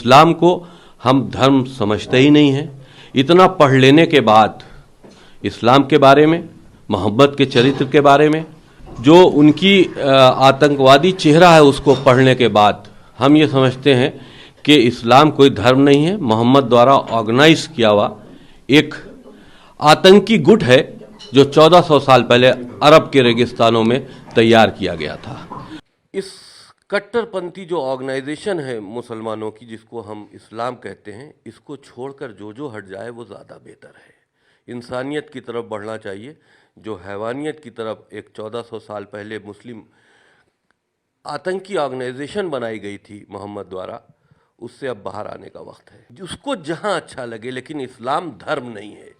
इस्लाम को हम धर्म समझते ही नहीं हैं। इतना पढ़ लेने के बाद इस्लाम के बारे में, मोहम्मद के चरित्र के बारे में, जो उनकी आतंकवादी चेहरा है उसको पढ़ने के बाद हम ये समझते हैं कि इस्लाम कोई धर्म नहीं है, मोहम्मद द्वारा ऑर्गेनाइज किया हुआ एक आतंकी गुट है जो 1400 साल पहले अरब के रेगिस्तानों में तैयार किया गया था। इस कट्टरपंथी जो ऑर्गेनाइजेशन है मुसलमानों की, जिसको हम इस्लाम कहते हैं, इसको छोड़कर जो हट जाए वो ज़्यादा बेहतर है। इंसानियत की तरफ बढ़ना चाहिए। जो हैवानियत की तरफ एक 1400 साल पहले मुस्लिम आतंकी ऑर्गेनाइजेशन बनाई गई थी मोहम्मद द्वारा, उससे अब बाहर आने का वक्त है। उसको जहां अच्छा लगे, लेकिन इस्लाम धर्म नहीं है,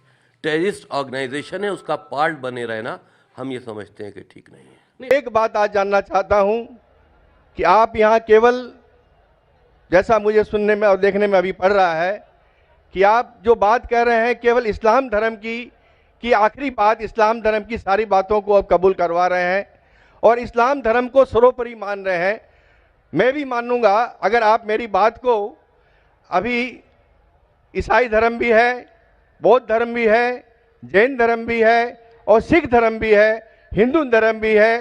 टेररिस्ट ऑर्गेनाइजेशन है, उसका पार्ट बने रहना हम ये समझते हैं कि ठीक नहीं है। एक बात आज जानना चाहता हूं कि आप यहां केवल, जैसा मुझे सुनने में और देखने में अभी पड़ रहा है, कि आप जो बात कह रहे हैं केवल इस्लाम धर्म की आखिरी बात, इस्लाम धर्म की सारी बातों को अब कबूल करवा रहे हैं और इस्लाम धर्म को सर्वोपरि मान रहे हैं। मैं भी मानूंगा अगर आप मेरी बात को, अभी ईसाई धर्म भी है, बौद्ध धर्म भी है, जैन धर्म भी है और सिख धर्म भी है, हिंदू धर्म भी है।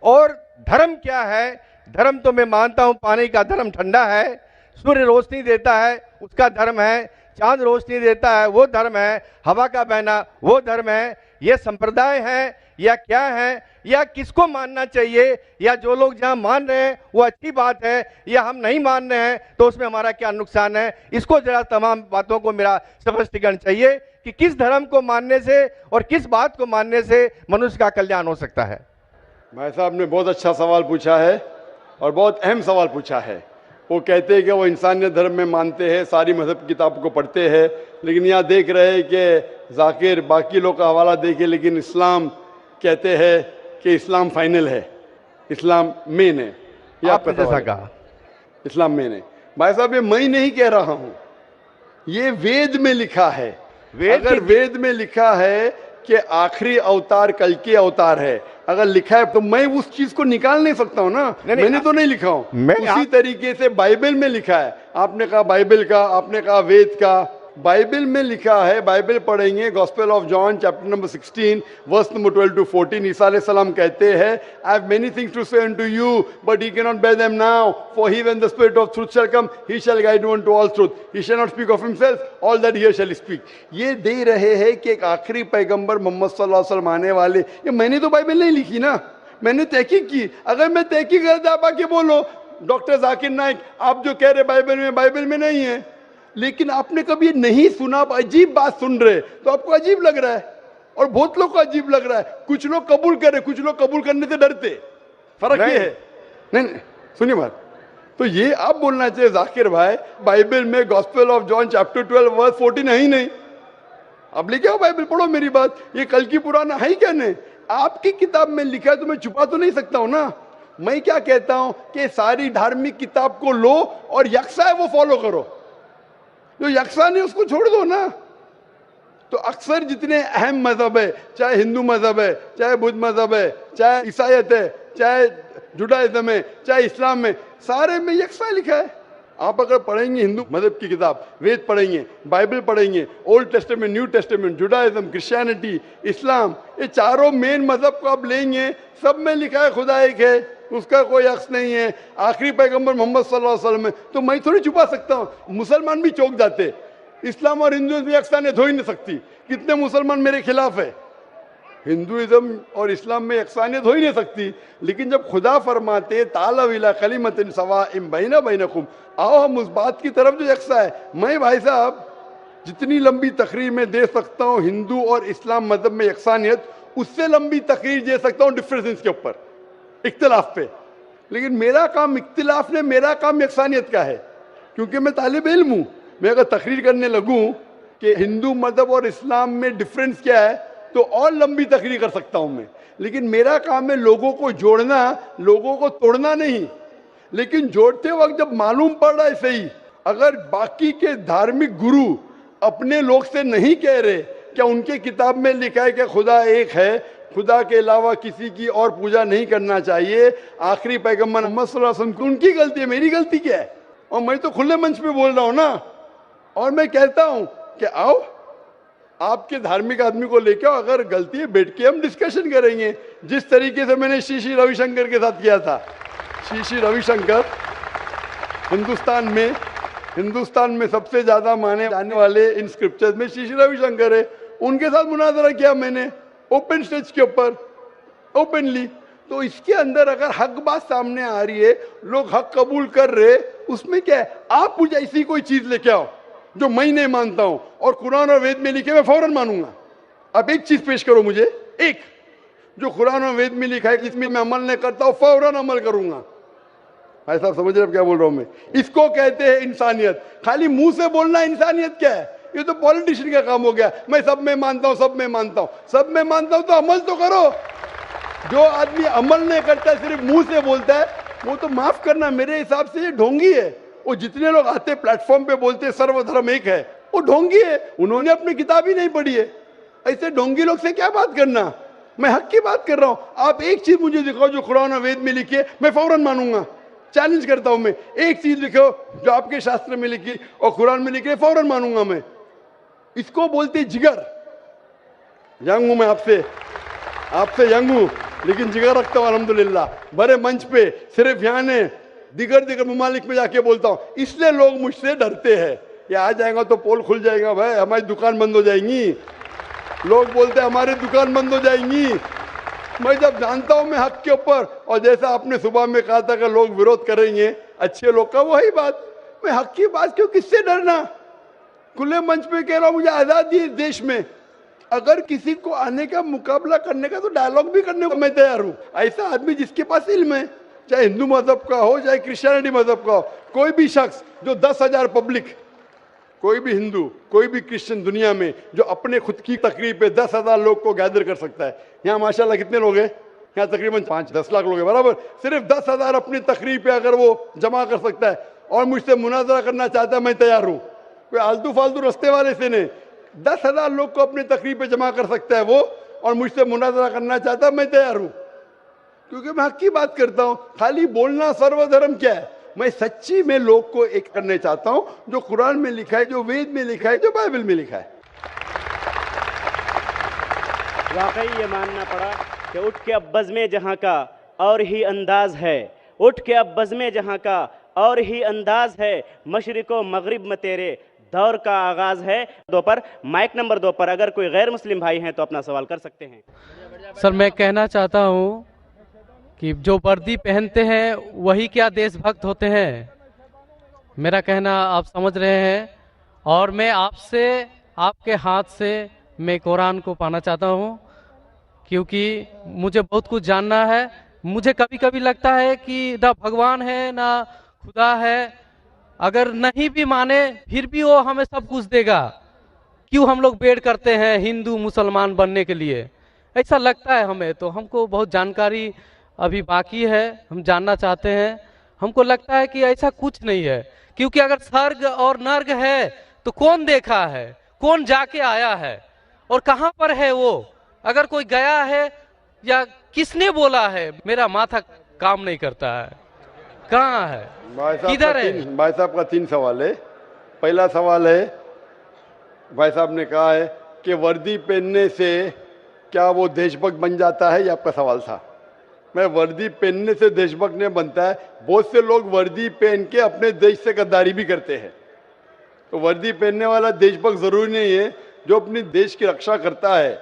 और धर्म क्या है? धर्म तो मैं मानता हूं पानी का धर्म ठंडा है, सूर्य रोशनी देता है उसका धर्म है, चांद रोशनी देता है वो धर्म है, हवा का बहना वो धर्म है। ये संप्रदाय है या क्या है, या किसको मानना चाहिए, या जो लोग जहां मान रहे हैं वो अच्छी बात है, या हम नहीं मान रहे हैं तो उसमें हमारा क्या नुकसान है? इसको जरा तमाम बातों को मेरा स्पष्टीकरण चाहिए कि किस धर्म को मानने से और किस बात को मानने से मनुष्य का कल्याण हो सकता है। भाई साहब ने बहुत अच्छा सवाल पूछा है और बहुत अहम सवाल पूछा है। वो कहते हैं कि वो इंसानियत धर्म में मानते हैं, सारी मजहब की किताब को पढ़ते हैं, लेकिन यहाँ देख रहे हैं कि जाकिर बाकी लोग का हवाला देखे, लेकिन इस्लाम कहते हैं कि इस्लाम फाइनल है, इस्लाम मेन है। ये आपने जैसा कहा, इस्लाम मेन है। भाई साहब ये मैं नहीं कह रहा हूँ, ये वेद में लिखा है। अगर वेद में लिखा है कि आखिरी अवतार कल के अवतार है, अगर लिखा है तो मैं उस चीज को निकाल नहीं सकता हूं ना। मैंने तो नहीं लिखा हूं, उसी तरीके से बाइबल में लिखा है। आपने कहा बाइबल का, आपने कहा वेद का, बाइबल में लिखा है। बाइबल पढ़ेंगे, gospel of John chapter number 16 verse number 12 to 14, Isa अलैहिस्सलाम कहते हैं, I have many things to say unto you but he cannot bear them now, for he when the spirit of truth shall come he shall guide you unto all truth, he shall not speak of himself, all that he shall speak। ये दे रहे हैं कि एक आखिरी पैगंबर मोहम्मद सल्लल्लाहु अलैहि वसल्लम आने वाले। ये मैंने तो बाइबल नहीं लिखी ना, मैंने तहकीक की। अगर मैं तहकीक कर आप आके बोलो डॉक्टर जाकिर नाइक आप जो कह रहे बाइबल में नहीं है, लेकिन आपने कभी नहीं सुना, आप अजीब बात सुन रहे तो आपको अजीब लग रहा है और बहुत लोग को अजीब लग रहा है। कुछ लोग कबूल कर रहे, कुछ लोग कबूल करने से डरते। फर्क ये है। नहीं सुनिए बात, तो ये आप बोलना चाहिए जाकिर भाई बाइबल में gospel of John chapter 12 verse 14 है ही नहीं। अब लेके आओ बाइबल, पढ़ो मेरी बात। ये कल की पुराना है ही क्या? नहीं, आपकी किताब में लिखा है तो मैं छुपा तो नहीं सकता हूं ना। मैं क्या कहता हूं कि सारी धार्मिक किताब को लो और यकसा है वो फॉलो करो, जो यकसा नहीं उसको छोड़ दो ना। तो अक्सर जितने अहम मजहब है, चाहे हिंदू मजहब है, चाहे बुद्ध मजहब है, चाहे ईसाईयत है, चाहे जुडाइज्म है, चाहे इस्लाम में, सारे में यकसा लिखा है। आप अगर पढ़ेंगे हिंदू मजहब की किताब, वेद पढ़ेंगे, बाइबल पढ़ेंगे, Old Testament, New Testament, Judaism, Christianity, Islam, ये चारों मेन मजहब को आप लेंगे, सब में लिखा है खुदा एक है, उसका कोई अक्स नहीं है, आखिरी पैगंबर मोहम्मद सल्लल्लाहु अलैहि वसल्लम है। तो मैं थोड़ी छुपा सकता हूँ। मुसलमान भी चौंक जाते, इस्लाम और हिंदुइज्म में यकसानियत हो ही नहीं सकती। कितने मुसलमान मेरे खिलाफ है, हिंदुइज्म और इस्लाम में यकसानियत हो ही नहीं सकती। लेकिन जब खुदा फरमाते तालव इला कलिमतिन सवाइम बैना बैनकुम, आओ हम उस बात की तरफ जो यकसा है। मैं भाई साहब जितनी लंबी तकरीर में दे सकता हूँ हिंदू और इस्लाम मजहब में यकसानियत, उससे लंबी तकरीर दे सकता हूँ डिफरेंसेस के ऊपर, इख्तिलाफ पे। लेकिन मेरा काम इख्तिलाफ ने, मेरा काम यकसानियत का है, क्योंकि मैं तालिब इल्म हूँ। मैं अगर तकरीर करने लगूँ कि हिंदू मजहब और इस्लाम में डिफरेंस क्या है, तो और लंबी तकरीर कर सकता हूँ मैं। लेकिन मेरा काम है लोगों को जोड़ना, लोगों को तोड़ना नहीं। लेकिन जोड़ते वक्त जब मालूम पड़ रहा है सही, अगर बाकी के धार्मिक गुरु अपने लोग से नहीं कह रहे, क्या उनके किताब में लिखा है कि खुदा एक है, खुदा के अलावा किसी की और पूजा नहीं करना चाहिए, आखिरी पैगंबर मोहम्मद सल्लल्लाहु अलैहि वसल्लम, उनकी गलती है, मेरी गलती क्या है? और मैं तो खुले मंच पे बोल रहा हूं ना, और मैं कहता हूं कि आओ आपके धार्मिक आदमी को लेके आओ, अगर गलती है बैठ के हम डिस्कशन करेंगे, जिस तरीके से मैंने श्री रविशंकर के साथ किया था। श्री रविशंकर हिंदुस्तान में सबसे ज्यादा माने जाने वाले इन स्क्रिप्चर्स में श्री रविशंकर है, उनके साथ मुनाजरा किया मैंने ओपन स्टेज के ऊपर, ओपनली। तो इसके अंदर अगर हक बात सामने आ रही है, लोग हक कबूल कर रहे, उसमें क्या है? आप मुझे ऐसी कोई चीज लेके आओ जो मैं नहीं मानता हूं और कुरान और वेद में लिखे मैं फौरन मानूंगा। अब एक चीज पेश करो मुझे, एक जो कुरान और वेद में लिखा है इसमें मैं अमल नहीं करता हूं, फौरन अमल करूंगा। भाई साहब समझ रहे क्या बोल रहा हूं मैं? इसको कहते हैं इंसानियत। खाली मुंह से बोलना इंसानियत क्या है? ये तो पॉलिटिशियन का काम हो गया, मैं सब में मानता हूं, सब में मानता हूं, सब में मानता हूं तो अमल तो करो। जो आदमी अमल नहीं करता, सिर्फ मुंह से बोलता है, वो तो माफ करना मेरे हिसाब से ये ढोंगी है। वो जितने लोग आते प्लेटफॉर्म पे बोलते सर्वधर्म एक है, वो ढोंगी है, उन्होंने अपनी किताब ही नहीं पढ़ी है। ऐसे ढोंगी लोग से क्या बात करना? मैं हक की बात कर रहा हूं। आप एक चीज मुझे दिखाओ जो कुरान और वेद में लिखी है, मैं फौरन मानूंगा। चैलेंज करता हूं मैं, एक चीज लिखो जो आपके शास्त्र में लिखी और कुरान में लिखी है, फौरन मानूंगा मैं। इसको बोलते जिगर। यंग हूं मैं आपसे यंग हूं, लेकिन जिगर रखता हूं अल्हम्दुलिल्लाह। बड़े मंच पे सिर्फ यहाँ ने दिगर ममालिक में जाके बोलता हूं, इसलिए लोग मुझसे डरते हैं। ये आ जाएगा तो पोल खुल जाएगा, भाई हमारी दुकान बंद हो जाएंगी। लोग बोलते हैं हमारी दुकान बंद हो जाएंगी। मैं जब जानता हूं मैं हक के ऊपर, और जैसा आपने सुबह में कहा था कि लोग विरोध करेंगे अच्छे लोग का, वही बात, मैं हक की बात क्यों, किससे डरना? खुले मंच पे कह रहा हूं, मुझे आजादी है देश में। अगर किसी को आने का मुकाबला करने का तो डायलॉग भी करने को मैं तैयार हूं। ऐसा आदमी जिसके पास इल्म है, चाहे हिंदू मजहब का हो चाहे क्रिश्चियनिटी मजहब का हो, कोई भी शख्स जो 10,000 पब्लिक, कोई भी हिंदू कोई भी क्रिश्चियन दुनिया में जो अपने खुद की तकरीब पे 10,000 लोग को गैदर कर सकता है। यहाँ माशाल्लाह कितने लोग हैं? यहाँ तकरीबन 5-10 लाख लोग हैं, बराबर। सिर्फ 10,000 अपनी तकरीब पे अगर वो जमा कर सकता है और मुझसे मुनाजरा करना चाहता है, मैं तैयार हूँ। कोई आलतू फालतू रस्ते वाले से नहीं, 10,000 लोग को अपनी तकरीब पे जमा कर सकता है वो, और मुझसे मुनाजरा करना चाहता है, मैं तैयार हूँ। क्योंकि मैं हक की बात करता हूँ। खाली बोलना सर्वधर्म क्या है? मैं सच्ची में लोग को एक करने चाहता हूँ, जो कुरान में लिखा है, जो वेद में लिखा है, जो बाइबल में लिखा है। वाकई ये मानना पड़ा कि उठ के अब बज़्म जहां का और ही अंदाज है, उठ के अब बज़्म जहां का और ही अंदाज है, मशरिको मगरिब में तेरे दौर का आगाज है। 2 पर माइक नंबर 2 पर अगर कोई गैर मुस्लिम भाई हैं तो अपना सवाल कर सकते हैं। सर मैं कहना चाहता हूँ कि जो वर्दी पहनते हैं वही क्या देशभक्त होते हैं? मेरा कहना आप समझ रहे हैं। और मैं आपसे, आपके हाथ से मैं कुरान को पाना चाहता हूँ, क्योंकि मुझे बहुत कुछ जानना है। मुझे कभी कभी लगता है कि ना भगवान है ना खुदा है, अगर नहीं भी माने फिर भी वो हमें सब कुछ देगा। क्यों हम लोग वेट करते हैं हिंदू मुसलमान बनने के लिए? ऐसा लगता है हमें। तो हमको बहुत जानकारी अभी बाकी है, हम जानना चाहते हैं। हमको लगता है कि ऐसा कुछ नहीं है, क्योंकि अगर स्वर्ग और नर्क है तो कौन देखा है, कौन जाके आया है और कहाँ पर है वो? अगर कोई गया है या किसने बोला है, मेरा माथा काम नहीं करता है। कहाँ है, किधर है? भाई साहब का 3 सवाल है। पहला सवाल है, भाई साहब ने कहा है कि वर्दी पहनने से क्या वो देशभक्त बन जाता है, ये आपका सवाल था। मैं वर्दी पहनने से देशभक्त नहीं बनता है। बहुत से लोग वर्दी पहन के अपने देश से गद्दारी भी करते हैं। तो वर्दी पहनने वाला देशभक्त जरूरी नहीं है। जो अपनी देश की रक्षा करता है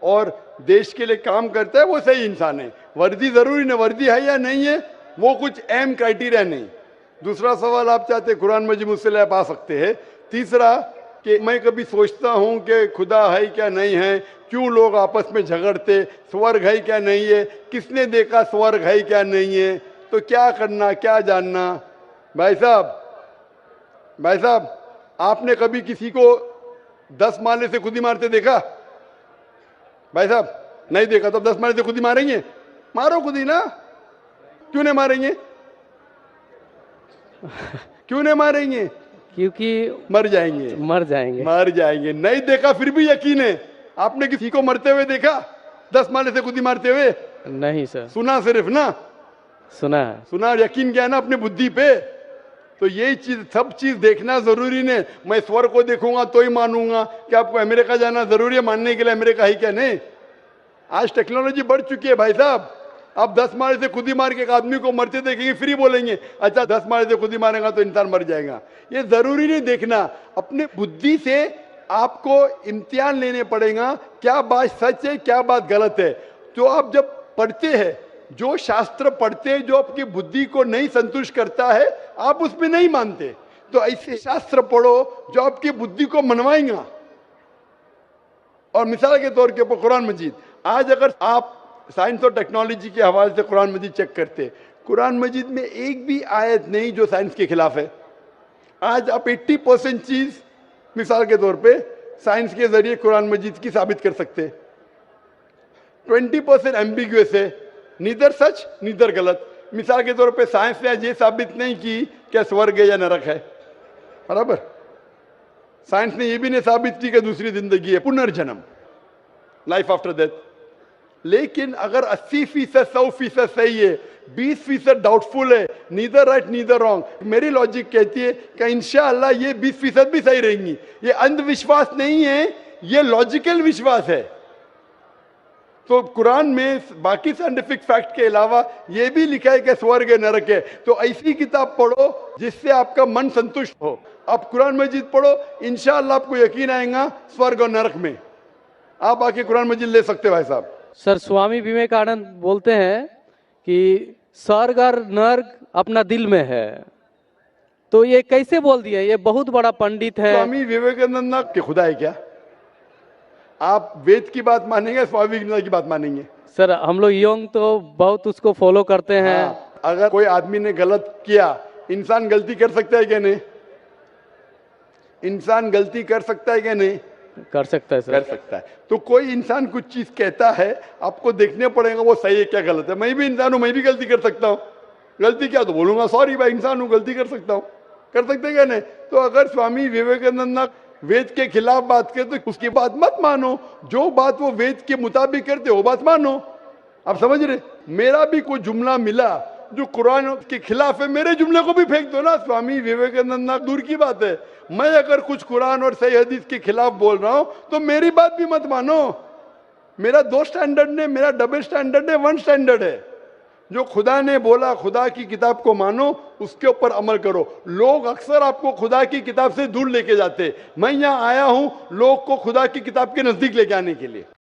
और देश के लिए काम करता है वो सही इंसान है। वर्दी जरूरी नहीं, वर्दी है या नहीं है वो कुछ अहम क्राइटेरिया नहीं। दूसरा सवाल आप चाहते कुरान मजीद मुझसे आप आ सकते हैं। तीसरा कि मैं कभी सोचता हूं कि खुदा है क्या नहीं है, क्यों लोग आपस में झगड़ते, स्वर्ग है क्या नहीं है, किसने देखा स्वर्ग है क्या नहीं है, तो क्या करना क्या जानना। भाई साहब आपने कभी किसी को 10 मारने से खुद ही मारते देखा? भाई साहब नहीं देखा तो 10 मारने से खुद ही मारेंगे? मारो खुद ही ना, क्यों नहीं मारेंगे? क्यों नहीं मारेंगे? क्योंकि मर जाएंगे। नहीं देखा फिर भी यकीन है। आपने किसी को मरते हुए देखा 10 मारने से खुद ही मारते हुए? नहीं सर। सुना सिर्फ ना? सुना है। सुना, यकीन क्या है ना अपनी बुद्धि पे। तो यही चीज, सब चीज देखना जरूरी नहीं। मैं स्वर्ग को देखूंगा तो ही मानूंगा। क्या आपको अमेरिका जाना जरूरी है मानने के लिए अमेरिका ही क्या? नहीं। आज टेक्नोलॉजी बढ़ चुकी है भाई साहब। आप 10 मारे से खुद ही मार के एक आदमी को मरते देखेंगे, फ्री बोलेंगे अच्छा 10 मारे से खुद ही मारेगा तो इंसान मर जाएगा। ये जरूरी नहीं देखना। अपने बुद्धि से आपको इम्तिहान लेने पड़ेगा, क्या बात सच है क्या बात गलत है। तो आप जब पढ़ते हैं, जो शास्त्र पढ़ते हैं जो आपकी बुद्धि को नहीं संतुष्ट करता है, आप उसमें नहीं मानते, तो ऐसे शास्त्र पढ़ो जो आपकी बुद्धि को मनवाएगा। और मिसाल के तौर के ऊपर कुरान मजीद, आज अगर आप साइंस और टेक्नोलॉजी के हवाले से कुरान मजीद चेक करते, कुरान मजीद में एक भी आयत नहीं जो साइंस के खिलाफ है। आज आप 80% चीज मिसाल के तौर पे साइंस के जरिए कुरान मजीद की साबित कर सकते। 20% एम्बिग्युअस है, नीदर सच नीदर गलत। मिसाल के तौर पे साइंस ने ये साबित नहीं की क्या स्वर्ग है या नरक है, बराबर। साइंस ने ये भी नहीं साबित की कि दूसरी जिंदगी है, पुनर्जन्म, लाइफ आफ्टर डेथ। लेकिन अगर 80% 100% सही है, 20% डाउटफुल है, नीदर राइट नीदर रॉन्ग, मेरी लॉजिक कहती है कि इंशाअल्लाह ये 20% भी सही रहेंगी। ये अंधविश्वास नहीं है, ये लॉजिकल विश्वास है। तो कुरान में बाकी साइंटिफिक फैक्ट के अलावा ये भी लिखा है कि स्वर्ग है नरक है। तो ऐसी किताब पढ़ो जिससे आपका मन संतुष्ट हो। आप कुरान मजीद पढ़ो, इंशाअल्लाह आपको यकीन आएगा स्वर्ग और नरक में। आप आके कुरान मजीद ले सकते भाई साहब। सर, स्वामी विवेकानंद बोलते हैं कि स्वर्ग और नर्क अपना दिल में है, तो ये कैसे बोल दिया? ये बहुत बड़ा पंडित है। स्वामी विवेकानंद के खुदा है क्या? आप वेद की बात मानेंगे, स्वामी विवेकानंद की बात मानेंगे? सर, हम लोग यंग तो बहुत उसको फॉलो करते हैं। हाँ, अगर कोई आदमी ने गलत किया, इंसान गलती कर सकता है क्या नहीं? इंसान गलती कर सकता है क्या नहीं? कर सकता है सर। कर सकता है। तो कोई इंसान कुछ चीज कहता है, आपको देखने पड़ेगा वो सही है क्या गलत है। मैं भी इंसान हूं, मैं भी गलती कर सकता हूं। गलती क्या तो बोलूंगा सॉरी भाई, इंसान हूं, गलती कर सकता हूं। कर सकते क्या नहीं? तो अगर स्वामी विवेकानंद वेद के खिलाफ बात करते तो उसकी बात मत मानो, जो बात वो वेद के मुताबिक करते वो बात मानो। आप समझ रहे? मेरा भी कोई जुमला मिला जो कुरान के खिलाफ है, मेरे जुमले को भी फेंक दो ना। स्वामी विवेकानंद दूर की बात है, मैं अगर कुछ कुरान और सही हदीस के खिलाफ बोल रहा हूं तो मेरी बात भी मत मानो। मेरा 2 स्टैंडर्ड नहीं, मेरा डबल स्टैंडर्ड है, 1 स्टैंडर्ड है। जो खुदा ने बोला, खुदा की किताब को मानो, उसके ऊपर अमल करो। लोग अक्सर आपको खुदा की किताब से दूर लेके जाते, मैं यहां आया हूं लोग को खुदा की किताब के नजदीक लेके आने के लिए।